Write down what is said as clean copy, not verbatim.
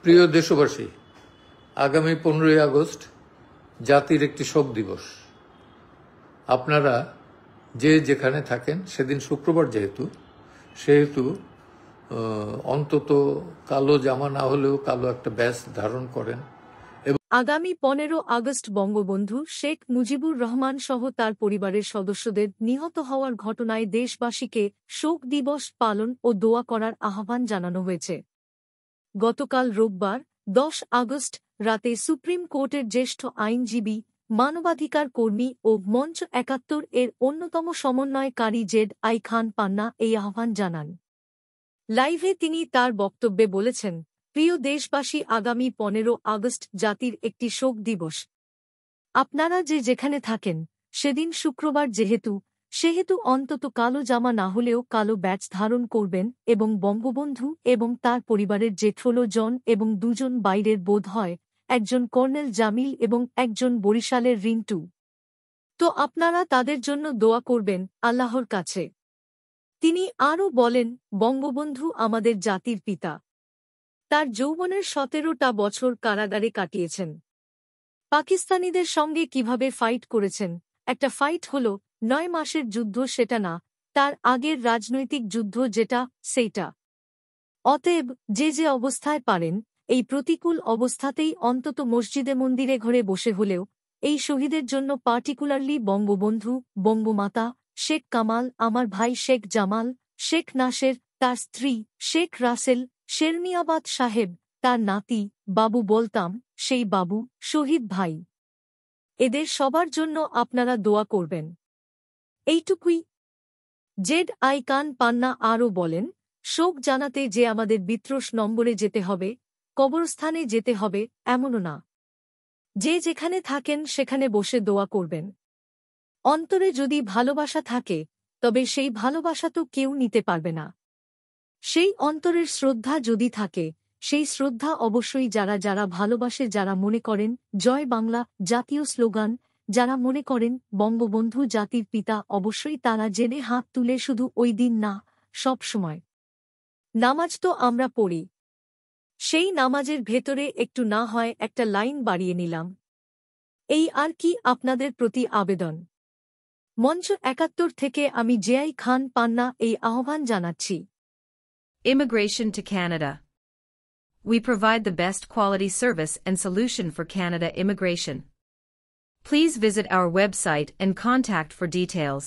প্রিয় দেশবাসী, আগামী 15ই আগস্ট জাতির একটি শোক দিবস। আপনারা যে যেখানে থাকেন, সেদিন শুক্রবার সেহেতু অন্তত কালো জামা না হলেও কালো একটা ব্যাজ ধারণ করেন। আগামী 15 আগস্ট বঙ্গবন্ধু শেখ মুজিবুর রহমান সহ তার পরিবারের সদস্যদের নিহত হওয়ার ঘটনায় দেশবাসীকে শোক দিবস পালন ও দোয়া করার আহ্বান জানানো হয়েছে। গতকাল রোববার 10 আগস্ট রাতে সুপ্রিম কোর্টের জ্যেষ্ঠ আইনজীবী, মানবাধিকার কর্মী ও মঞ্চ ৭১ এর অন্যতম সমন্বয়কারী জেড.আই খান পান্না এই আহ্বান জানান। লাইভে তিনি তার বক্তব্যে বলেছেন, প্রিয় দেশবাসী, আগামী 15 আগস্ট জাতির একটি শোক দিবস। আপনারা যে যেখানে থাকেন, সেদিন শুক্রবার সেহেতু অন্তত কালো জামা না হলেও কালো ব্যাজ ধারণ করবেন এবং বঙ্গবন্ধু এবং তার পরিবারের যে ১৬ জন এবং ২ জন বাইরের বোধ হয়, একজন কর্নেল জামিল এবং একজন বরিশালের রিন্টু। তো আপনারা তাদের জন্য দোয়া করবেন আল্লাহর কাছে। তিনি আরও বলেন, বঙ্গবন্ধু আমাদের জাতির পিতা। তার যৌবনের ১৭টা বছর কারাগারে কাটিয়েছেন। পাকিস্তানিদের সঙ্গে কিভাবে ফাইট করেছেন, একটা ফাইট হল ৯ মাসের যুদ্ধ, সেটা না, তার আগের রাজনৈতিক যুদ্ধ যেটা, সেইটা। অতএব যে অবস্থায় পারেন, এই প্রতিকূল অবস্থাতেই অন্তত মসজিদে মন্দিরে ঘরে বসে হলেও এই শহীদের জন্য, পার্টিকুলারলি বঙ্গবন্ধু, বঙ্গমাতা, শেখ কামাল, আমার ভাই শেখ জামাল, শেখ নাসের, তার স্ত্রী শেখ রাসেল, শেরনিয়াবাদ সাহেব, তার নাতি বাবু বলতাম, সেই বাবু, শহীদ ভাই, এদের সবার জন্য আপনারা দোয়া করবেন। এইটুকুই। জেড.আই খান পান্না আরও বলেন, শোক জানাতে যে আমাদের বিত্রোস নম্বরে যেতে হবে, কবরস্থানে যেতে হবে, এমনও না। যে যেখানে থাকেন সেখানে বসে দোয়া করবেন। অন্তরে যদি ভালোবাসা থাকে, তবে সেই ভালোবাসা তো কেউ নিতে পারবে না। সেই অন্তরের শ্রদ্ধা যদি থাকে, সেই শ্রদ্ধা অবশ্যই যারা ভালোবাসে, যারা মনে করেন জয় বাংলা জাতীয় স্লোগান, যারা মনে করেন বঙ্গবন্ধু জাতির পিতা, অবশ্যই তারা জেনে হাত তুলে, শুধু ওই দিন না, সব সময়। নামাজ তো আমরা পড়ি, সেই নামাজের ভেতরে একটু না হয় একটা লাইন বাড়িয়ে নিলাম, এই আর কি আপনাদের প্রতি আবেদন। মঞ্চ ৭১ থেকে আমি জেআই খান পান্না এই আহ্বান জানাচ্ছি। Immigration to Canada. We provide the best quality service and solution for Canada immigration. Please visit our website and contact for details.